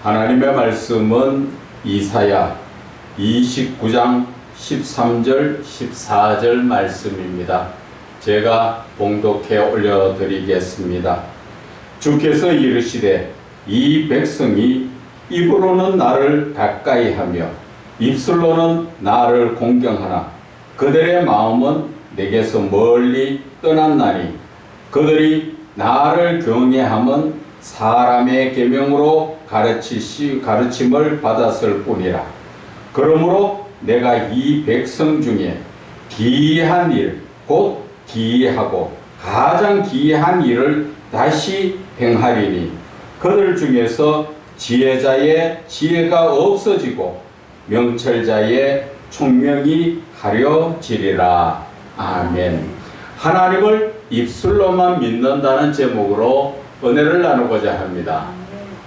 하나님의 말씀은 이사야 29장 13절 14절 말씀입니다. 제가 봉독해 올려드리겠습니다. 주께서 이르시되 이 백성이 입으로는 나를 가까이하며 입술로는 나를 공경하나 그들의 마음은 내게서 멀리 떠났나니 그들이 나를 경외함은 사람의 계명으로 가르침을 받았을 뿐이라. 그러므로 내가 이 백성 중에 기이한 일, 곧 기이하고 가장 기이한 일을 다시 행하리니 그들 중에서 지혜자의 지혜가 없어지고 명철자의 총명이 가려지리라. 아멘. 하나님을 입술로만 믿는다는 제목으로 은혜를 나누고자 합니다.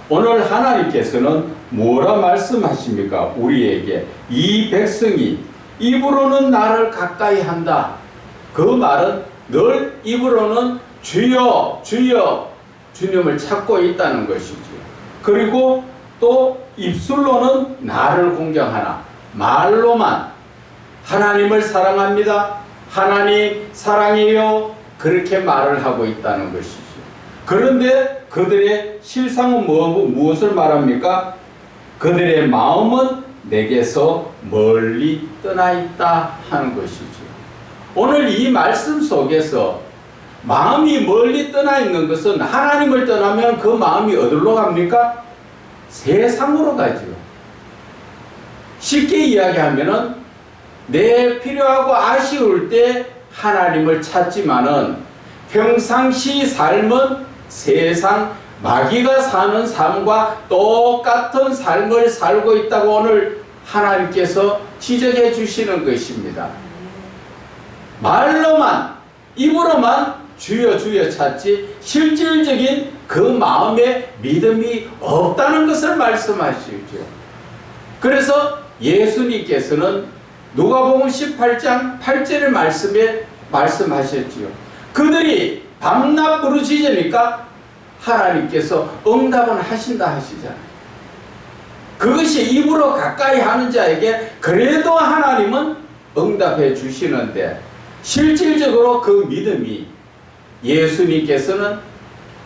오늘 하나님께서는 뭐라 말씀하십니까? 우리에게 이 백성이 입으로는 나를 가까이 한다. 그 말은 늘 입으로는 주여 주여 주님을 찾고 있다는 것이지요. 그리고 또 입술로는 나를 공경하나 말로만 하나님을 사랑합니다. 하나님 사랑해요. 그렇게 말을 하고 있다는 것이죠. 그런데 그들의 실상은 무엇을 말합니까? 그들의 마음은 내게서 멀리 떠나 있다 하는 것이죠. 오늘 이 말씀 속에서 마음이 멀리 떠나 있는 것은 하나님을 떠나면 그 마음이 어디로 갑니까? 세상으로 가죠. 쉽게 이야기하면은 내 필요하고 아쉬울 때 하나님을 찾지만은 평상시 삶은 세상 마귀가 사는 삶과 똑같은 삶을 살고 있다고 오늘 하나님께서 지적해 주시는 것입니다. 말로만 입으로만 주여 주여 찾지 실질적인 그 마음에 믿음이 없다는 것을 말씀하시죠. 그래서 예수님께서는 누가복음 18장 8절의 말씀에 말씀하셨지요. 그들이 밤낮 부르짖으니까 하나님께서 응답은 하신다 하시잖아요. 그것이 입으로 가까이 하는 자에게 그래도 하나님은 응답해 주시는데 실질적으로 그 믿음이 예수님께서는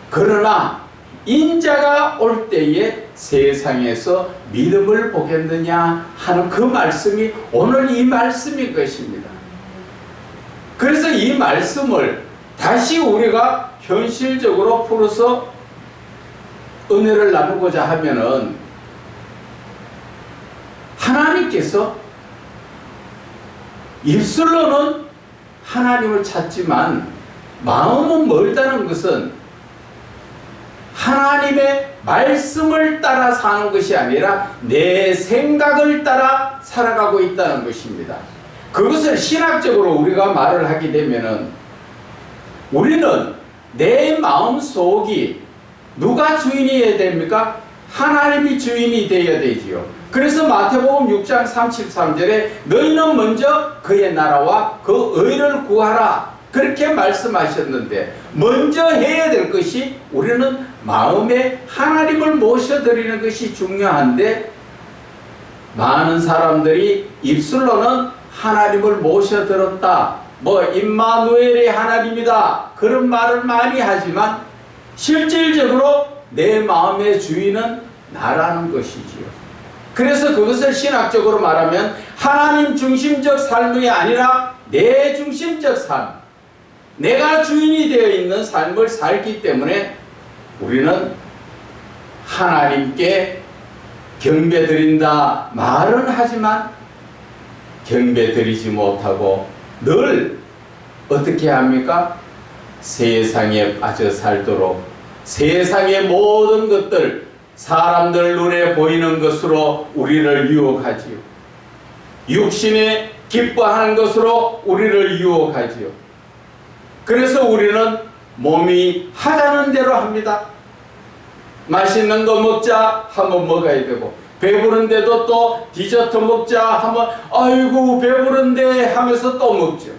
그러나 인자가 올 때에 세상에서 믿음을 보겠느냐 하는 그 말씀이 오늘 이 말씀인 것입니다. 그래서 이 말씀을 다시 우리가 현실적으로 풀어서 은혜를 나누고자 하면은 하나님께서 입술로는 하나님을 찾지만 마음은 멀다는 것은 하나님의 말씀을 따라 사는 것이 아니라 내 생각을 따라 살아가고 있다는 것입니다. 그것을 신학적으로 우리가 말을 하게 되면은 우리는 내 마음속이 누가 주인이어야 됩니까? 하나님이 주인이 되어야 되지요. 그래서 마태복음 6장 33절에 너희는 먼저 그의 나라와 그 의를 구하라 그렇게 말씀하셨는데 먼저 해야 될 것이 우리는 마음에 하나님을 모셔드리는 것이 중요한데 많은 사람들이 입술로는 하나님을 모셔들었다. 임마누엘의 하나님이다. 그런 말을 많이 하지만 실질적으로 내 마음의 주인은 나라는 것이지요. 그래서 그것을 신학적으로 말하면 하나님 중심적 삶이 아니라 내 중심적 삶, 내가 주인이 되어 있는 삶을 살기 때문에 우리는 하나님께 경배드린다 말은 하지만 경배드리지 못하고 늘 어떻게 합니까? 세상에 빠져 살도록 세상의 모든 것들 사람들 눈에 보이는 것으로 우리를 유혹하지요. 육신에 기뻐하는 것으로 우리를 유혹하지요. 그래서 우리는 몸이 하자는 대로 합니다. 맛있는 거 먹자 하면 먹어야 되고 배부른데도 또 디저트 먹자 하면 아이고 배부른데 하면서 또 먹죠.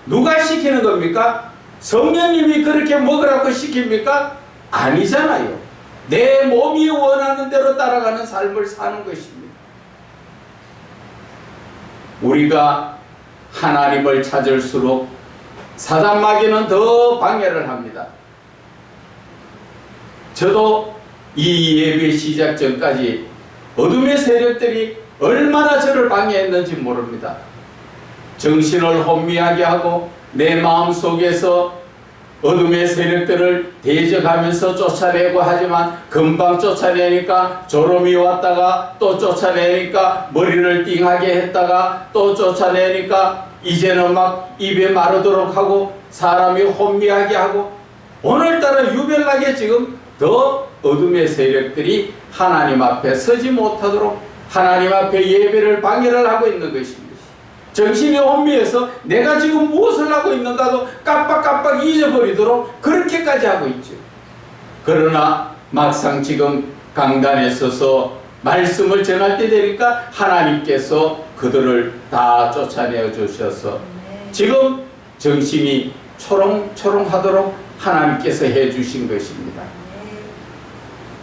누가 시키는 겁니까? 성령님이 그렇게 먹으라고 시킵니까? 아니잖아요. 내 몸이 원하는 대로 따라가는 삶을 사는 것입니다. 우리가 하나님을 찾을수록 사단 마귀는 더 방해를 합니다. 저도 이 예배 시작 전까지 어둠의 세력들이 얼마나 저를 방해했는지 모릅니다. 정신을 혼미하게 하고 내 마음속에서 어둠의 세력들을 대적하면서 쫓아내고 하지만 금방 쫓아내니까 졸음이 왔다가 또 쫓아내니까 머리를 띵하게 했다가 또 쫓아내니까 이제는 막 입에 마르도록 하고 사람이 혼미하게 하고 오늘따라 유별나게 지금 더 어둠의 세력들이 하나님 앞에 서지 못하도록 하나님 앞에 예배를 방해를 하고 있는 것입니다. 정신이 혼미해서 내가 지금 무엇을 하고 있는가도 깜빡깜빡 잊어버리도록 그렇게까지 하고 있죠. 그러나 막상 지금 강단에 서서 말씀을 전할 때 되니까 하나님께서 그들을 다 쫓아내어 주셔서 지금 정신이 초롱초롱하도록 하나님께서 해주신 것입니다.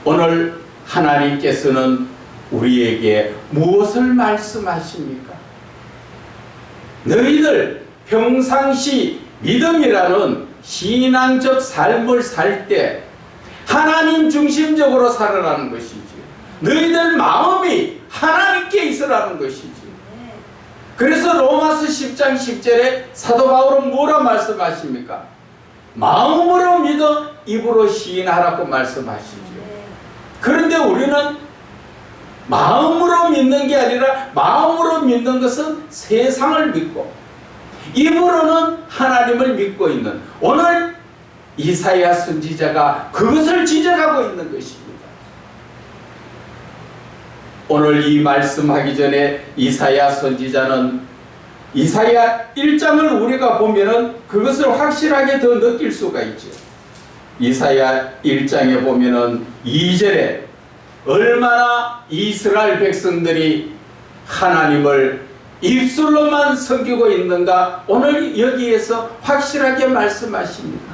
오늘 하나님께서는 우리에게 무엇을 말씀하십니까? 너희들 평상시 믿음이라는 신앙적 삶을 살 때 하나님 중심적으로 살아라는 것이지, 너희들 마음이 하나님께 있으라는 것이지. 그래서 로마서 10장 10절에 사도 바울은 뭐라 말씀하십니까? 마음으로 믿어 입으로 시인하라고 말씀하시죠. 그런데 우리는 마음으로 믿는 게 아니라 마음으로 믿는 것은 세상을 믿고 입으로는 하나님을 믿고 있는, 오늘 이사야 선지자가 그것을 지적하고 있는 것입니다. 오늘 이 말씀하기 전에 이사야 선지자는 이사야 1장을 우리가 보면은 그것을 확실하게 더 느낄 수가 있죠. 이사야 1장에 보면은 2절에 얼마나 이스라엘 백성들이 하나님을 입술로만 섬기고 있는가 오늘 여기에서 확실하게 말씀하십니다.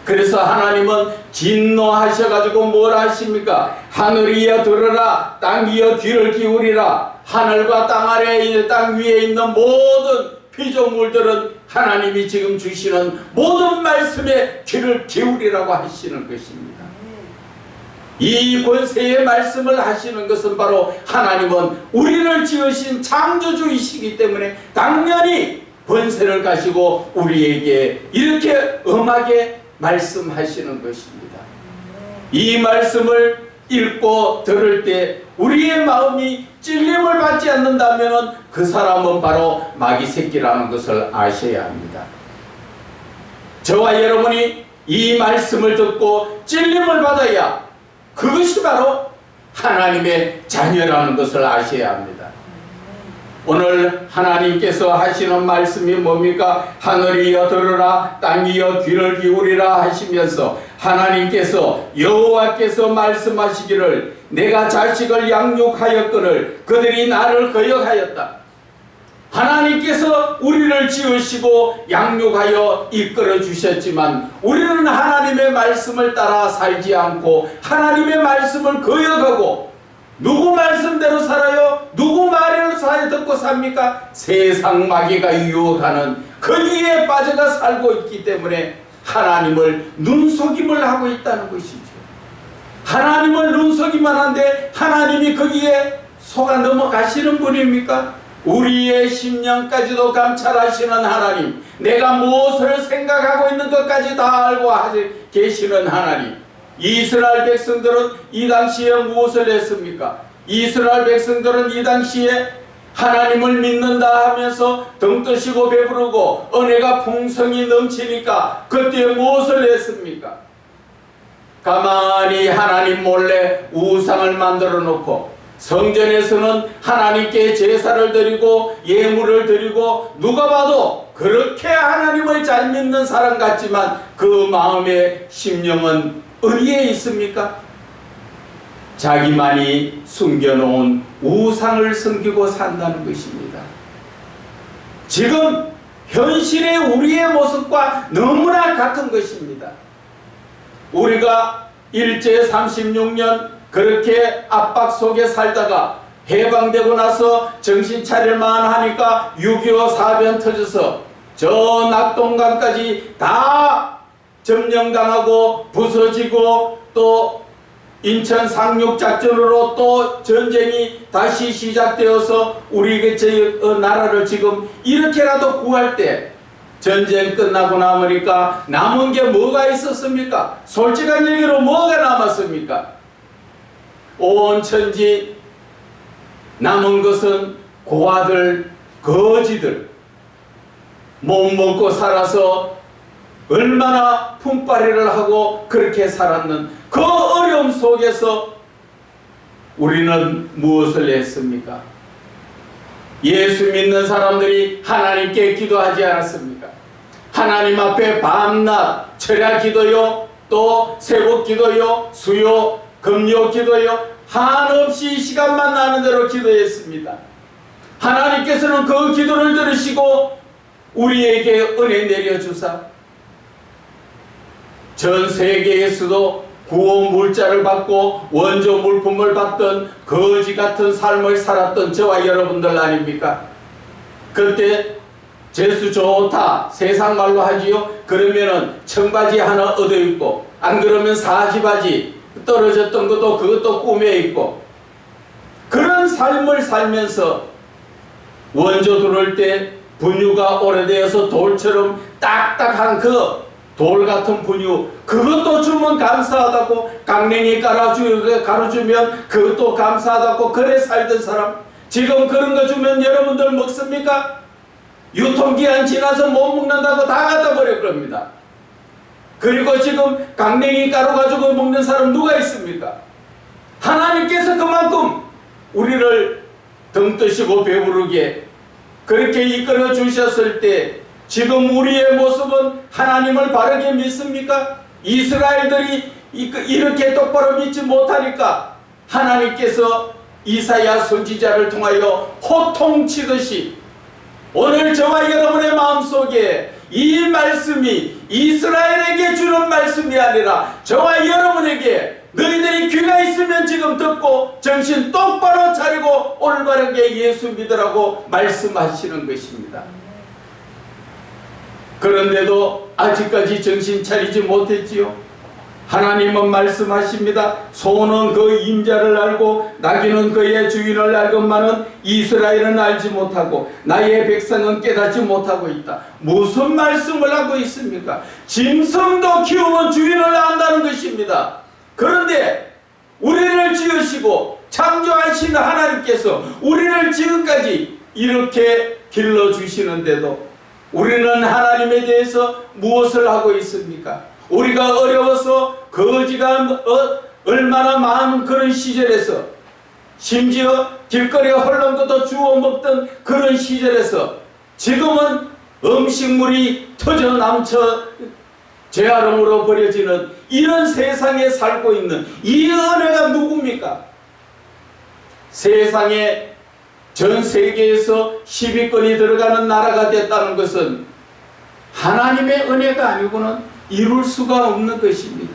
그래서 하나님은 진노하셔가지고 뭐라 하십니까? 하늘이여 들으라, 땅이여 귀를 기울이라. 하늘과 땅 아래에 있는, 땅 위에 있는 모든 피조물들은 하나님이 지금 주시는 모든 말씀에 귀를 기울이라고 하시는 것입니다. 이 권세의 말씀을 하시는 것은 바로 하나님은 우리를 지으신 창조주이시기 때문에 당연히 권세를 가지고 우리에게 이렇게 엄하게 말씀하시는 것입니다. 이 말씀을 읽고 들을 때 우리의 마음이 찔림을 받지 않는다면 그 사람은 바로 마귀 새끼라는 것을 아셔야 합니다. 저와 여러분이 이 말씀을 듣고 찔림을 받아야 그것이 바로 하나님의 자녀라는 것을 아셔야 합니다. 오늘 하나님께서 하시는 말씀이 뭡니까? 하늘이여 들으라, 땅이여 귀를 기울이라 하시면서 하나님께서 여호와께서 말씀하시기를 내가 자식을 양육하였거늘 그들이 나를 거역하였다. 하나님께서 우리를 지으시고 양육하여 이끌어 주셨지만 우리는 하나님의 말씀을 따라 살지 않고 하나님의 말씀을 거역하고 누구 말씀대로 살아요? 누구 말을 듣고 삽니까? 세상 마귀가 유혹하는 거기에 빠져가 살고 있기 때문에 하나님을 눈속임을 하고 있다는 것이죠. 하나님을 눈속임만 한데 하나님이 거기에 속아 넘어가시는 분입니까? 우리의 심령까지도 감찰하시는 하나님, 내가 무엇을 생각하고 있는 것까지 다 알고 계시는 하나님. 이스라엘 백성들은 이 당시에 무엇을 했습니까? 이스라엘 백성들은 이 당시에 하나님을 믿는다 하면서 등 뜨시고 배부르고 은혜가 풍성히 넘치니까 그때 무엇을 했습니까? 가만히 하나님 몰래 우상을 만들어 놓고 성전에서는 하나님께 제사를 드리고 예물을 드리고 누가 봐도 그렇게 하나님을 잘 믿는 사람 같지만 그 마음의 심령은 어디에 있습니까? 자기만이 숨겨놓은 우상을 섬기고 산다는 것입니다. 지금 현실의 우리의 모습과 너무나 같은 것입니다. 우리가 일제 36년 그렇게 압박 속에 살다가 해방되고 나서 정신 차릴만 하니까 6.25 사변 터져서 저 낙동강까지 다 점령당하고 부서지고 또 인천 상륙작전으로 또 전쟁이 다시 시작되어서 우리 나라를 지금 이렇게라도 구할 때 전쟁 끝나고 나니까 남은 게 뭐가 있었습니까? 솔직한 얘기로 뭐가 남았습니까? 온 천지 남은 것은 고아들, 거지들, 못 먹고 살아서 얼마나 품바리를 하고 그렇게 살았는 그 어려움 속에서 우리는 무엇을 했습니까? 예수 믿는 사람들이 하나님께 기도하지 않았습니까? 하나님 앞에 밤낮 철야 기도요, 또 새벽 기도요, 수요, 금요 기도요, 한없이 시간만 나는 대로 기도했습니다. 하나님께서는 그 기도를 들으시고 우리에게 은혜 내려주사 전 세계에서도 구원 물자를 받고 원조 물품을 받던 거지 같은 삶을 살았던 저와 여러분들 아닙니까? 그때 재수 좋다 세상 말로 하지요. 그러면은 청바지 하나 얻어 입고 안 그러면 사지바지 떨어졌던 것도 그것도 꿈에 있고 그런 삶을 살면서 원조 들어올 때 분유가 오래되어서 돌처럼 딱딱한 그 돌같은 분유 그것도 주면 감사하다고 강냉이 가루주면 그것도 감사하다고 그래 살던 사람 지금 그런 거 주면 여러분들 먹습니까? 유통기한 지나서 못 먹는다고 다 갖다 버릴 겁니다. 그리고 지금 강냉이 가루 가지고 먹는 사람 누가 있습니까? 하나님께서 그만큼 우리를 등 뜨시고 배부르게 그렇게 이끌어 주셨을 때 지금 우리의 모습은 하나님을 바르게 믿습니까? 이스라엘들이 이렇게 똑바로 믿지 못하니까 하나님께서 이사야 선지자를 통하여 호통치듯이 오늘 저와 여러분의 마음속에 이 말씀이 이스라엘에게 주는 말씀이 아니라 저와 여러분에게 너희들이 귀가 있으면 지금 듣고 정신 똑바로 차리고 올바르게 예수 믿으라고 말씀하시는 것입니다. 그런데도 아직까지 정신 차리지 못했지요. 하나님은 말씀하십니다. 소는 그 임자를 알고 나귀는 그의 주인을 알건만은 이스라엘은 알지 못하고 나의 백성은 깨닫지 못하고 있다. 무슨 말씀을 하고 있습니까? 짐승도 키우면 주인을 안다는 것입니다. 그런데 우리를 지으시고 창조하신 하나님께서 우리를 지금까지 이렇게 길러주시는데도 우리는 하나님에 대해서 무엇을 하고 있습니까? 우리가 어려워서 거지가 얼마나 많은 그런 시절에서 심지어 길거리에 헐렁 것도 주워 먹던 그런 시절에서 지금은 음식물이 터져 남쳐 재활용으로 버려지는 이런 세상에 살고 있는 이 은혜가 누굽니까? 세상에 전 세계에서 10위권이 들어가는 나라가 됐다는 것은 하나님의 은혜가 아니고는 이룰 수가 없는 것입니다.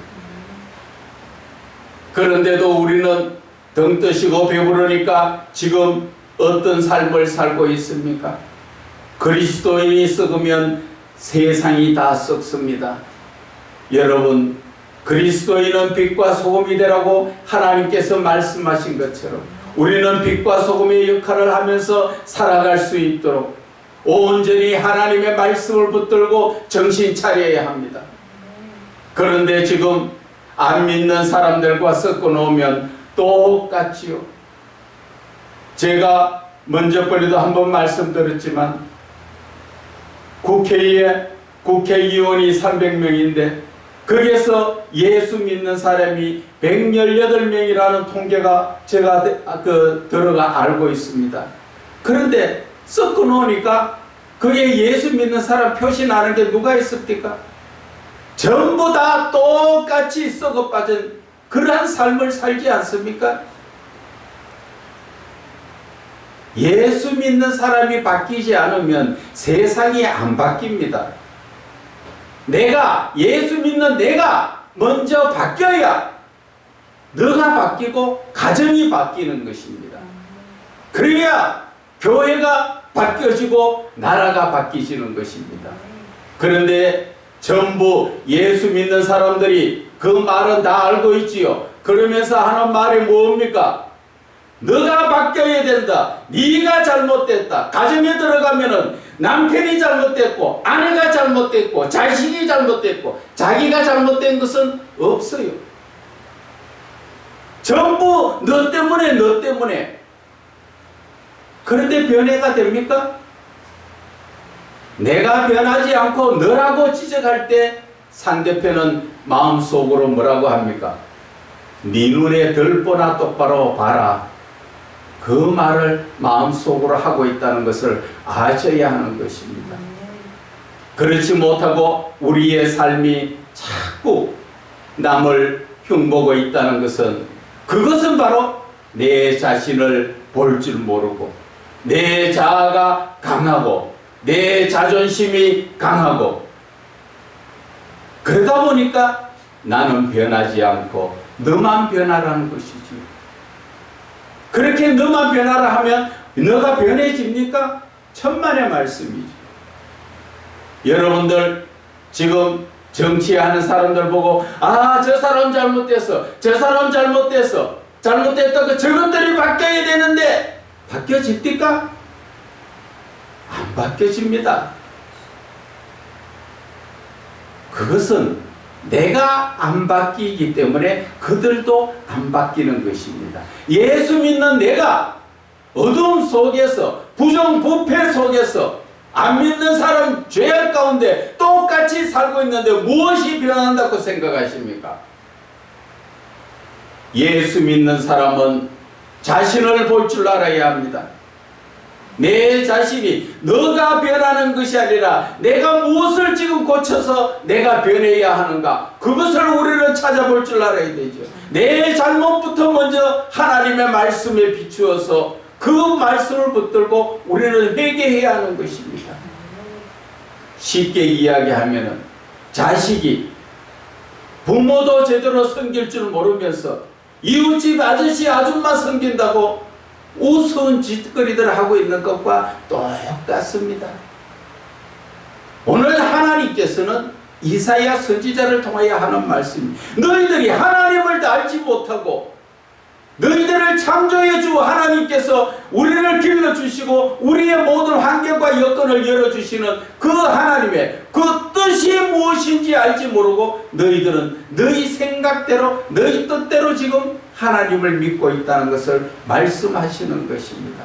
그런데도 우리는 등 뜨시고 배부르니까 지금 어떤 삶을 살고 있습니까? 그리스도인이 썩으면 세상이 다 썩습니다. 여러분, 그리스도인은 빛과 소금이 되라고 하나님께서 말씀하신 것처럼 우리는 빛과 소금의 역할을 하면서 살아갈 수 있도록 온전히 하나님의 말씀을 붙들고 정신 차려야 합니다. 그런데 지금 안 믿는 사람들과 섞어 놓으면 똑같지요. 제가 먼저번에도 한번 말씀드렸지만 국회에 국회의원이 300명인데 거기에서 예수 믿는 사람이 118명이라는 통계가 제가 들어가 알고 있습니다. 그런데 섞어 놓으니까 그게 예수 믿는 사람 표시 나는 게 누가 있습니까? 전부 다 똑같이 썩어 빠진 그러한 삶을 살지 않습니까? 예수 믿는 사람이 바뀌지 않으면 세상이 안 바뀝니다. 예수 믿는 내가 먼저 바뀌어야 너가 바뀌고 가정이 바뀌는 것입니다. 그래야 교회가 바뀌어지고 나라가 바뀌시는 것입니다. 그런데 전부 예수 믿는 사람들이 그 말은 다 알고 있지요. 그러면서 하는 말이 뭡니까? 너가 바뀌어야 된다. 네가 잘못됐다. 가정에 들어가면은 남편이 잘못됐고 아내가 잘못됐고 자식이 잘못됐고 자기가 잘못된 것은 없어요. 전부 너 때문에 너 때문에. 그런데 변해가 됩니까? 내가 변하지 않고 너라고 지적할 때 상대편은 마음속으로 뭐라고 합니까? 네 눈에 들보나 똑바로 봐라. 그 말을 마음속으로 하고 있다는 것을 아셔야 하는 것입니다. 그렇지 못하고 우리의 삶이 자꾸 남을 흉보고 있다는 것은 그것은 바로 내 자신을 볼 줄 모르고 내 자아가 강하고 내 자존심이 강하고 그러다 보니까 나는 변하지 않고 너만 변하라는 것이지. 그렇게 너만 변하라 하면 너가 변해집니까? 천만의 말씀이죠. 여러분들 지금 정치하는 사람들 보고 저 사람 잘못됐어. 저 사람 잘못됐어. 잘못됐다고 저것들이 바뀌어야 되는데 바뀌어집니까? 안 바뀌어집니다. 그것은 내가 안 바뀌기 때문에 그들도 안 바뀌는 것입니다. 예수 믿는 내가 어두움 속에서 부정부패 속에서 안 믿는 사람 죄악 가운데 똑같이 살고 있는데 무엇이 변한다고 생각하십니까? 예수 믿는 사람은 자신을 볼 줄 알아야 합니다. 내 자신이 너가 변하는 것이 아니라 내가 무엇을 지금 고쳐서 내가 변해야 하는가, 그것을 우리는 찾아볼 줄 알아야 되죠. 내 잘못부터 먼저 하나님의 말씀에 비추어서 그 말씀을 붙들고 우리는 회개해야 하는 것입니다. 쉽게 이야기하면 자식이 부모도 제대로 섬길 줄 모르면서 이웃집 아저씨 아줌마 섬긴다고 우스운 짓거리들을 하고 있는 것과 똑같습니다. 오늘 하나님께서는 이사야 선지자를 통하여 하는 말씀입니다. 너희들이 하나님을 알지 못하고 너희들을 창조해 주 하나님께서 우리를 길러주시고 우리의 모든 환경과 여건을 열어주시는 그 하나님의 그 뜻이 무엇인지 알지 모르고 너희들은 너희 생각대로 너희 뜻대로 지금 하나님을 믿고 있다는 것을 말씀하시는 것입니다.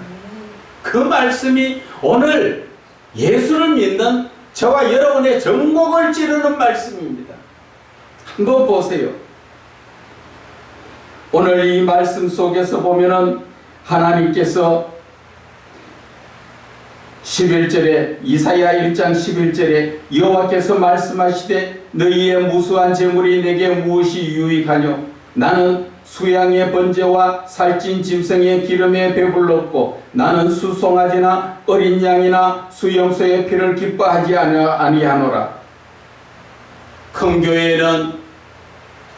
그 말씀이 오늘 예수를 믿는 저와 여러분의 전곡을 찌르는 말씀입니다. 한번 보세요. 오늘 이 말씀 속에서 보면은 하나님께서 11절에 이사야 1장 11절에 여호와께서 말씀하시되 너희의 무수한 재물이 내게 무엇이 유익하뇨? 나는 수양의 번제와 살찐 짐승의 기름에 배불렀고 나는 수송아지나 어린 양이나 수염소의 피를 기뻐하지 아니하노라. 큰 교회는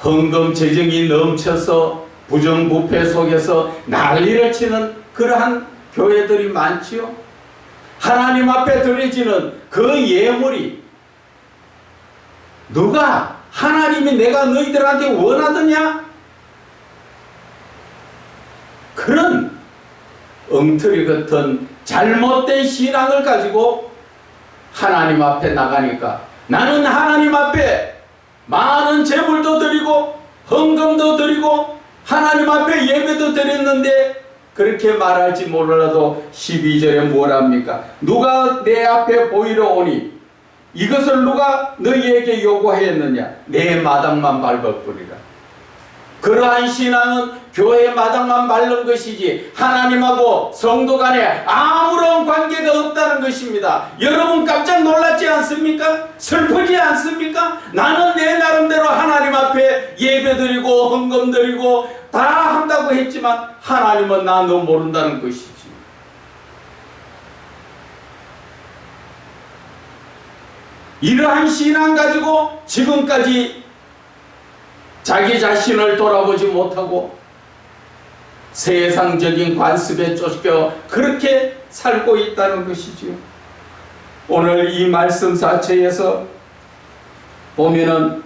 헌금 재정이 넘쳐서 부정부패 속에서 난리를 치는 그러한 교회들이 많지요. 하나님 앞에 드려지는 그 예물이 누가 하나님이 내가 너희들한테 원하더냐? 그런 엉터리 같은 잘못된 신앙을 가지고 하나님 앞에 나가니까 나는 하나님 앞에 많은 재물도 드리고 헌금도 드리고 하나님 앞에 예배도 드렸는데 그렇게 말할지 몰라도 12절에 뭐랍니까? 누가 내 앞에 보이러 오니 이것을 누가 너희에게 요구하였느냐? 내 마당만 밟아버리라. 그러한 신앙은 교회 마당만 밟는 것이지 하나님하고 성도 간에 아무런 관계가 없다는 것입니다. 여러분 깜짝 놀랐지 않습니까? 슬프지 않습니까? 나는 내 나름대로 하나님 앞에 예배드리고 헌금드리고 다 한다고 했지만 하나님은 나 너 모른다는 것이지. 이러한 신앙 가지고 지금까지 자기 자신을 돌아보지 못하고 세상적인 관습에 쫓겨 그렇게 살고 있다는 것이지요. 오늘 이 말씀 자체에서 보면은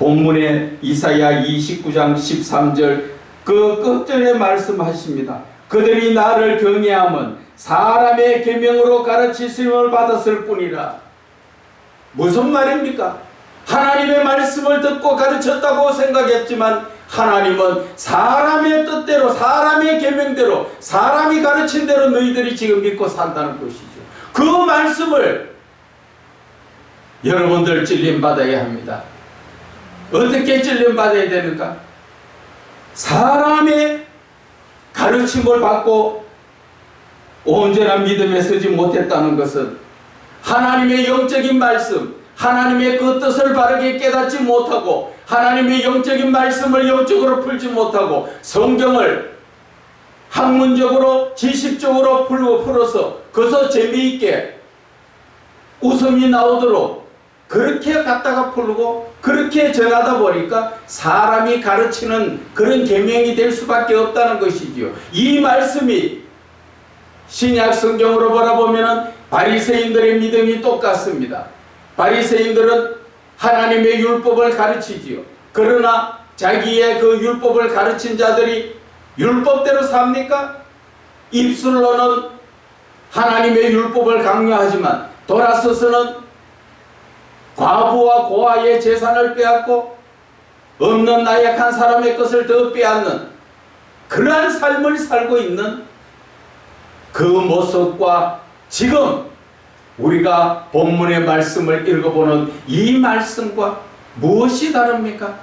본문의 이사야 29장 13절 그 끝절에 말씀하십니다. 그들이 나를 경외함은 사람의 계명으로 가르치심을 받았을 뿐이라. 무슨 말입니까? 하나님의 말씀을 듣고 가르쳤다고 생각했지만 하나님은 사람의 뜻대로, 사람의 계명대로, 사람이 가르친 대로 너희들이 지금 믿고 산다는 것이죠. 그 말씀을 여러분들 찔림받아야 합니다. 어떻게 찔림받아야 되는가? 사람의 가르침을 받고 온전한 믿음에 서지 못했다는 것은 하나님의 영적인 말씀, 하나님의 그 뜻을 바르게 깨닫지 못하고 하나님의 영적인 말씀을 영적으로 풀지 못하고 성경을 학문적으로 지식적으로 풀어서 그것을 재미있게 웃음이 나오도록 그렇게 갖다가 풀고 그렇게 전하다 보니까 사람이 가르치는 그런 계명이 될 수밖에 없다는 것이지요. 이 말씀이 신약 성경으로 바라보면 바리새인들의 믿음이 똑같습니다. 바리새인들은 하나님의 율법을 가르치지요. 그러나 자기의 그 율법을 가르친 자들이 율법대로 삽니까? 입술로는 하나님의 율법을 강요하지만 돌아서서는 과부와 고아의 재산을 빼앗고 없는 나약한 사람의 것을 더 빼앗는 그러한 삶을 살고 있는 그 모습과 지금 우리가 본문의 말씀을 읽어보는 이 말씀과 무엇이 다릅니까?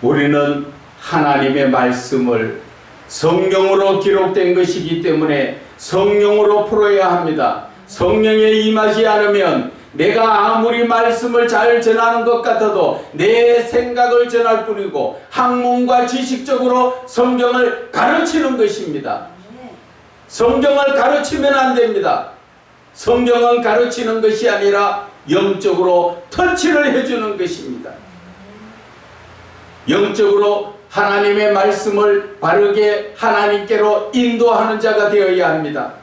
우리는 하나님의 말씀을 성경으로 기록된 것이기 때문에 성령으로 풀어야 합니다. 성령에 임하지 않으면 내가 아무리 말씀을 잘 전하는 것 같아도 내 생각을 전할 뿐이고 학문과 지식적으로 성경을 가르치는 것입니다. 성경을 가르치면 안 됩니다. 성경은 가르치는 것이 아니라 영적으로 터치를 해주는 것입니다. 영적으로 하나님의 말씀을 바르게 하나님께로 인도하는 자가 되어야 합니다.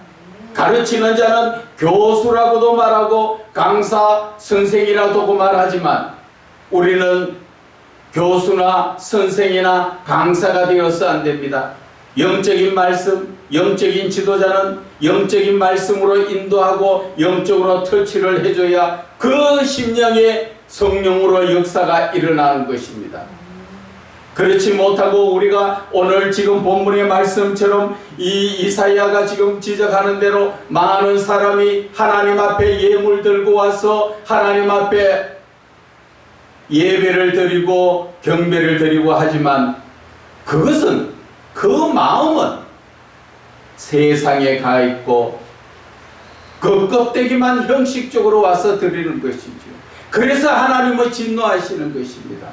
가르치는 자는 교수라고도 말하고 강사, 선생이라고도 말하지만 우리는 교수나 선생이나 강사가 되어서 안 됩니다. 영적인 말씀, 영적인 지도자는 영적인 말씀으로 인도하고 영적으로 터치를 해줘야 그 심령의 성령으로 역사가 일어나는 것입니다. 그렇지 못하고 우리가 오늘 지금 본문의 말씀처럼 이 이사야가 지금 지적하는 대로 많은 사람이 하나님 앞에 예물 들고 와서 하나님 앞에 예배를 드리고 경배를 드리고 하지만 그것은 그 마음은 세상에 가 있고 그 껍데기만 형식적으로 와서 드리는 것이죠. 그래서 하나님은 진노하시는 것입니다.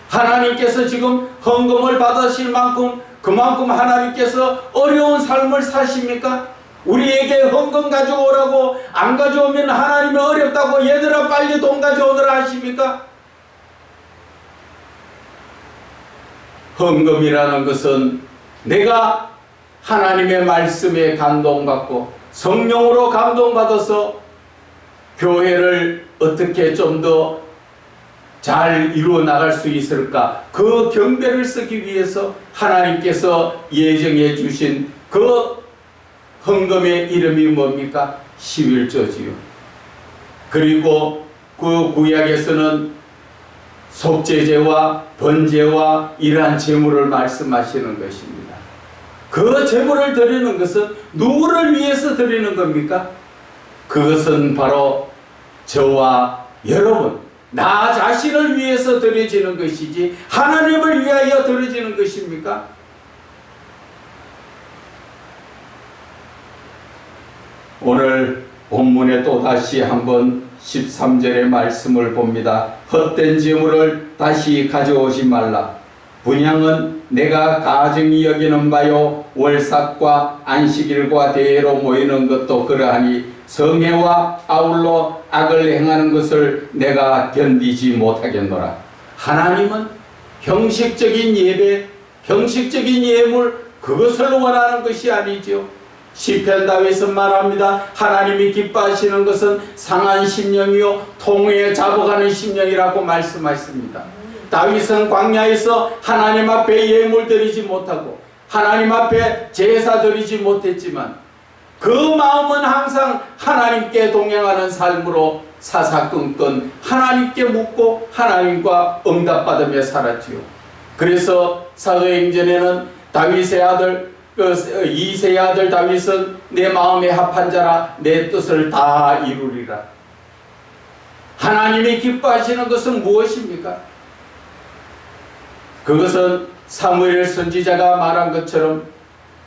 하나님께서 지금 헌금을 받으실 만큼 그만큼 하나님께서 어려운 삶을 사십니까? 우리에게 헌금 가져오라고 안 가져오면 하나님이 어렵다고 얘들아 빨리 돈 가져오더라 하십니까? 헌금이라는 것은 내가 하나님의 말씀에 감동받고 성령으로 감동받아서 교회를 어떻게 좀 더 잘 이루어 나갈 수 있을까? 그 경배를 쓰기 위해서 하나님께서 예정해 주신 그 헌금의 이름이 뭡니까? 11조지요. 그리고 그 구약에서는 속죄제와 번제와 이러한 제물을 말씀하시는 것입니다. 그 제물을 드리는 것은 누구를 위해서 드리는 겁니까? 그것은 바로 저와 여러분, 나 자신을 위해서 드려지는 것이지 하나님을 위하여 드려지는 것입니까? 오늘 본문에 또다시 한번 13절의 말씀을 봅니다. 헛된 재물을 다시 가져오지 말라. 분향은 내가 가증히 여기는 바요 월삭과 안식일과 대회로 모이는 것도 그러하니 성애와 아울러 악을 행하는 것을 내가 견디지 못하겠노라. 하나님은 형식적인 예배, 형식적인 예물, 그것을 원하는 것이 아니죠. 시편 다윗은 말합니다. 하나님이 기뻐하시는 것은 상한 심령이요 통에 잡아가는 심령이라고 말씀하십니다. 다윗은 광야에서 하나님 앞에 예물 드리지 못하고 하나님 앞에 제사 드리지 못했지만 그 마음은 항상 하나님께 동행하는 삶으로 사사건건 하나님께 묻고 하나님과 응답받으며 살았지요. 그래서 사도행전에는 다윗의 아들 이새의 아들 다윗은 내 마음에 합한 자라 내 뜻을 다 이루리라. 하나님이 기뻐하시는 것은 무엇입니까? 그것은 사무엘 선지자가 말한 것처럼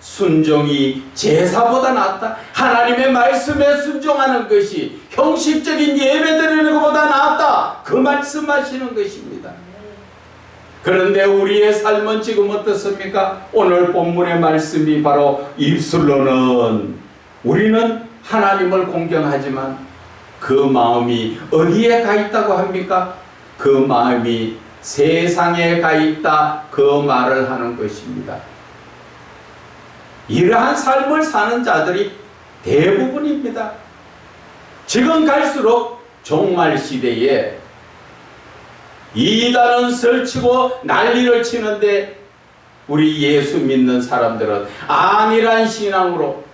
순종이 제사보다 낫다. 하나님의 말씀에 순종하는 것이 형식적인 예배 드리는 것보다 낫다. 그 말씀하시는 것입니다. 그런데 우리의 삶은 지금 어떻습니까? 오늘 본문의 말씀이 바로 입술로는 우리는 하나님을 공경하지만 그 마음이 어디에 가 있다고 합니까? 그 마음이 세상에 가 있다, 그 말을 하는 것입니다. 이러한 삶을 사는 자들이 대부분입니다. 지금 갈수록 종말 시대에 이단은 설치고 난리를 치는데 우리 예수 믿는 사람들은 아니란 신앙으로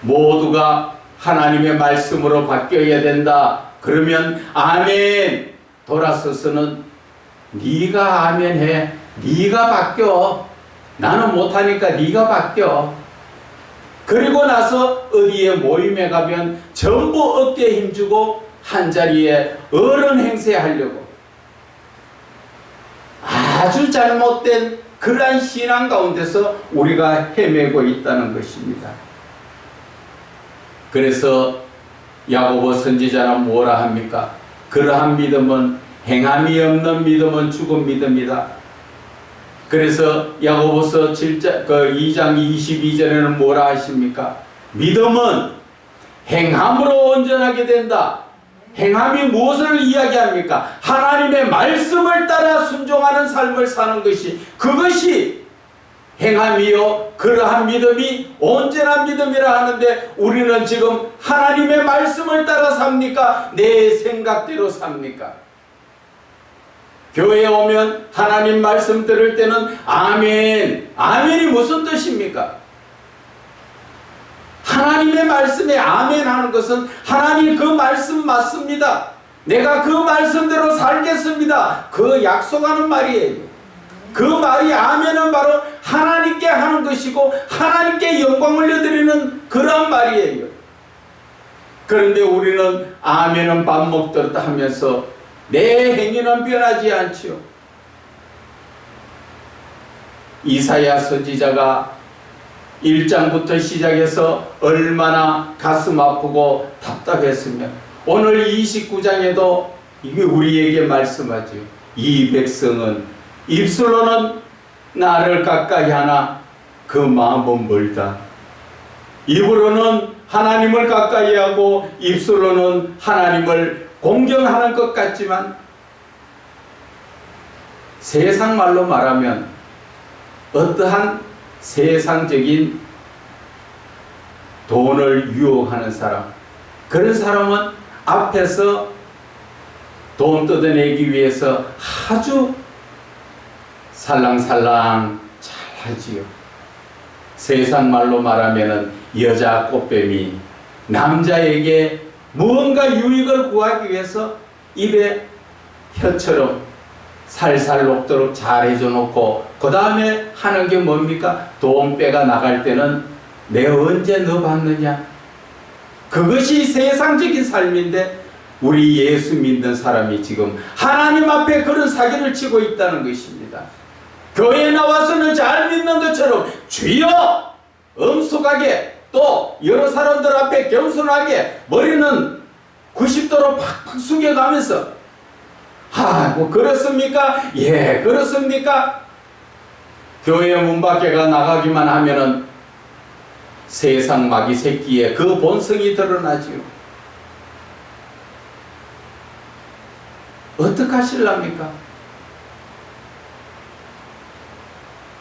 모두가 하나님의 말씀으로 바뀌어야 된다. 그러면 아멘. 돌아서서는 네가 아멘 해. 네가 바뀌어. 나는 못하니까 네가 바뀌어. 그리고 나서 어디에 모임에 가면 전부 어깨에 힘주고 한자리에 어른 행세하려고 아주 잘못된 그러한 신앙 가운데서 우리가 헤매고 있다는 것입니다. 그래서 야고보 선지자는 뭐라 합니까? 그러한 믿음은 행함이 없는 믿음은 죽은 믿음이다. 그래서 야고보서 2장 22절에는 뭐라 하십니까? 믿음은 행함으로 온전하게 된다. 행함이 무엇을 이야기합니까? 하나님의 말씀을 따라 순종하는 삶을 사는 것이, 그것이 행함이요 그러한 믿음이 온전한 믿음이라 하는데 우리는 지금 하나님의 말씀을 따라 삽니까? 내 생각대로 삽니까? 교회에 오면 하나님 말씀 들을 때는 아멘. 아멘이 무슨 뜻입니까? 하나님의 말씀에 아멘 하는 것은 하나님 그 말씀 맞습니다. 내가 그 말씀대로 살겠습니다. 그 약속하는 말이에요. 그 말이 아멘은 바로 하나님께 하는 것이고 하나님께 영광 올려드리는 그런 말이에요. 그런데 우리는 아멘은 밥 먹듯 하면서 내 행위는 변하지 않지요. 이사야 선지자가 1장부터 시작해서 얼마나 가슴 아프고 답답했으면 오늘 29장에도 이게 우리에게 말씀하죠. 이 백성은 입술로는 나를 가까이 하나 그 마음은 멀다. 입으로는 하나님을 가까이 하고 입술로는 하나님을 공경하는 것 같지만 세상 말로 말하면 어떠한 세상적인 돈을 유혹하는 사람, 그런 사람은 앞에서 돈 뜯어내기 위해서 아주 살랑살랑 잘하지요. 세상 말로 말하면 여자 꽃뱀이 남자에게 무언가 유익을 구하기 위해서 입에 혀처럼 살살 녹도록 잘 해줘 놓고 그 다음에 하는 게 뭡니까? 돈배가 나갈 때는 내가 언제 너 봤느냐? 그것이 세상적인 삶인데 우리 예수 믿는 사람이 지금 하나님 앞에 그런 사기를 치고 있다는 것입니다. 교회에 나와서는 잘 믿는 것처럼 주여 엄숙하게 또 여러 사람들 앞에 겸손하게 머리는 90도로 팍팍 숙여가면서 뭐 그렇습니까? 예, 그렇습니까? 교회 문 밖에가 나가기만 하면은 세상 마귀 새끼의 그 본성이 드러나지요. 어떡하실랍니까?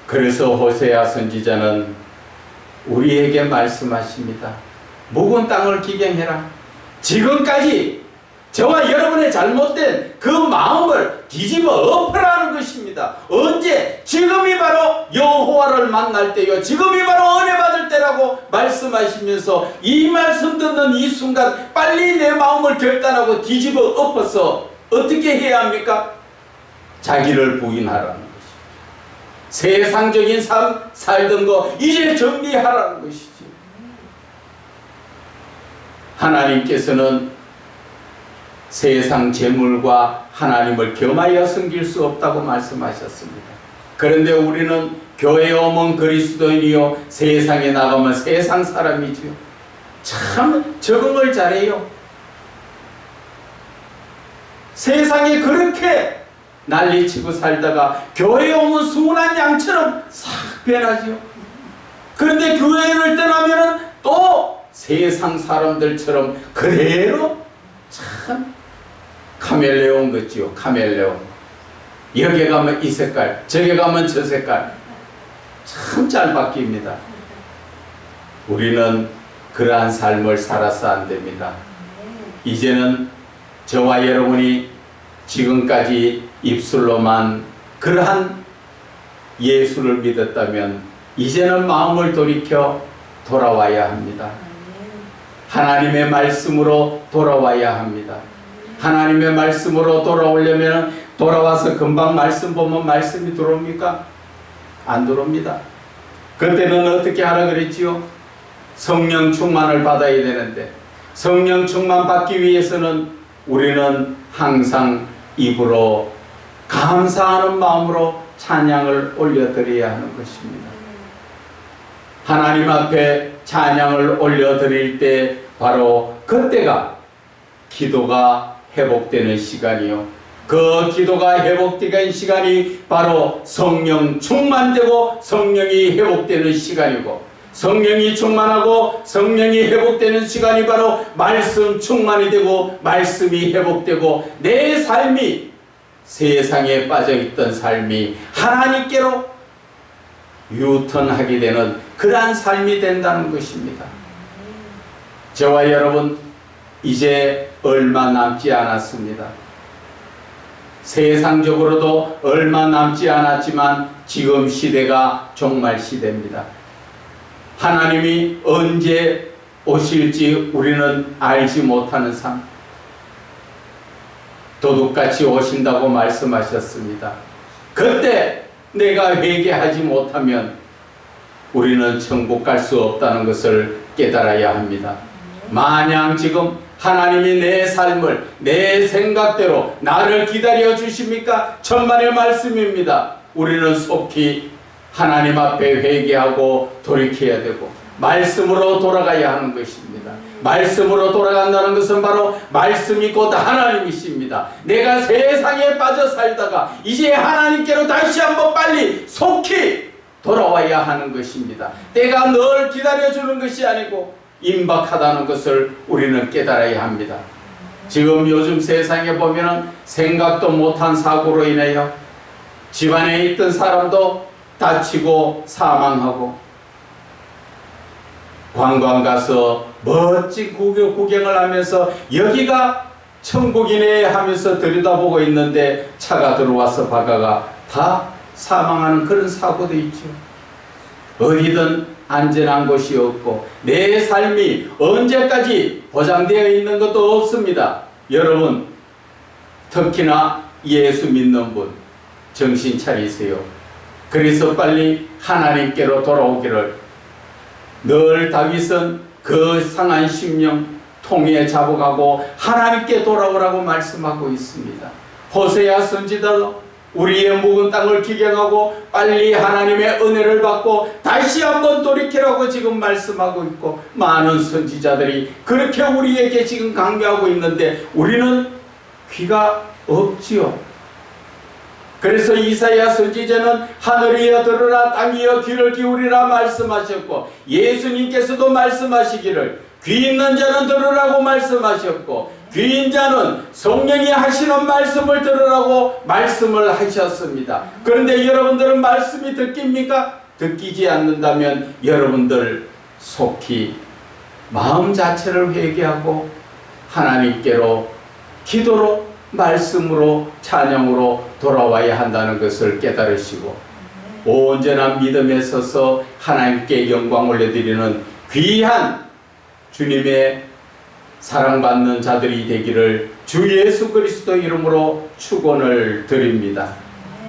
그래서 호세아 선지자는 우리에게 말씀하십니다. 묵은 땅을 기경해라. 지금까지 저와 여러분의 잘못된 그 마음을 뒤집어 엎으라는 것입니다. 언제? 지금이 바로 여호와를 만날 때요, 지금이 바로 은혜 받을 때라고 말씀하시면서 이 말씀 듣는 이 순간 빨리 내 마음을 결단하고 뒤집어 엎어서 어떻게 해야 합니까? 자기를 부인하라는 것입니다. 세상적인 삶 살던 거 이제 정리하라는 것이지. 하나님께서는 세상 재물과 하나님을 겸하여 섬길 수 없다고 말씀하셨습니다. 그런데 우리는 교회에 오면 그리스도인이요, 세상에 나가면 세상 사람이지요. 참 적응을 잘해요. 세상에 그렇게 난리치고 살다가 교회에 오면 순한 양처럼 싹 변하지요. 그런데 교회를 떠나면은 또 세상 사람들처럼 그대로 참 카멜레온 같지요. 카멜레온. 여기 가면 이 색깔, 저기 가면 저 색깔. 참 잘 바뀝니다. 우리는 그러한 삶을 살아서 안 됩니다. 이제는 저와 여러분이 지금까지 입술로만 그러한 예수를 믿었다면 이제는 마음을 돌이켜 돌아와야 합니다. 하나님의 말씀으로 돌아와야 합니다. 하나님의 말씀으로 돌아오려면 돌아와서 금방 말씀 보면 말씀이 들어옵니까? 안 들어옵니다. 그때는 어떻게 하라 그랬지요? 성령 충만을 받아야 되는데, 성령 충만 받기 위해서는 우리는 항상 입으로 감사하는 마음으로 찬양을 올려드려야 하는 것입니다. 하나님 앞에 찬양을 올려드릴 때 바로 그때가 기도가 회복되는 시간이요, 그 기도가 회복되는 시간이 바로 성령 충만되고 성령이 회복되는 시간이고, 성령이 충만하고 성령이 회복되는 시간이 바로 말씀 충만이 되고 말씀이 회복되고 내 삶이, 세상에 빠져있던 삶이 하나님께로 유턴하게 되는 그러한 삶이 된다는 것입니다. 저와 여러분 이제 얼마 남지 않았습니다. 세상적으로도 얼마 남지 않았지만 지금 시대가 종말 시대입니다. 하나님이 언제 오실지 우리는 알지 못하는 삶. 도둑같이 오신다고 말씀하셨습니다. 그때 내가 회개하지 못하면 우리는 천국 갈 수 없다는 것을 깨달아야 합니다. 마냥 지금 하나님이 내 삶을 내 생각대로 나를 기다려 주십니까? 천만의 말씀입니다. 우리는 속히 하나님 앞에 회개하고 돌이켜야 되고 말씀으로 돌아가야 하는 것입니다. 말씀으로 돌아간다는 것은 바로 말씀이 곧 하나님이십니다. 내가 세상에 빠져 살다가 이제 하나님께로 다시 한번 빨리 속히 돌아와야 하는 것입니다. 때가 늘 기다려주는 것이 아니고 임박하다는 것을 우리는 깨달아야 합니다. 지금 요즘 세상에 보면 생각도 못한 사고로 인하여 집안에 있던 사람도 다치고 사망하고, 관광 가서 멋진 구경을 하면서 여기가 천국이네 하면서 들여다보고 있는데 차가 들어와서 박아가 다 사망하는 그런 사고도 있죠. 어디든 안전한 곳이 없고 내 삶이 언제까지 보장되어 있는 것도 없습니다. 여러분, 특히나 예수 믿는 분 정신 차리세요. 그래서 빨리 하나님께로 돌아오기를. 늘 다윗은 그 상한 심령 통에 잡아가고 하나님께 돌아오라고 말씀하고 있습니다. 호세아 선지자도 우리의 묵은 땅을 기경하고 빨리 하나님의 은혜를 받고 다시 한번 돌이키라고 지금 말씀하고 있고, 많은 선지자들이 그렇게 우리에게 지금 강요하고 있는데 우리는 귀가 없지요. 그래서 이사야 선지자는 하늘이여 들으라 땅이여 귀를 기울이라 말씀하셨고, 예수님께서도 말씀하시기를 귀 있는 자는 들으라고 말씀하셨고, 귀인 자는 성령이 하시는 말씀을 들으라고 말씀을 하셨습니다. 그런데 여러분들은 말씀이 듣깁니까? 듣기지 않는다면 여러분들 속히 마음 자체를 회개하고 하나님께로 기도로, 말씀으로, 찬양으로 돌아와야 한다는 것을 깨달으시고, 온전한 믿음에 서서 하나님께 영광 올려드리는 귀한 주님의 사랑받는 자들이 되기를 주 예수 그리스도 이름으로 축원을 드립니다.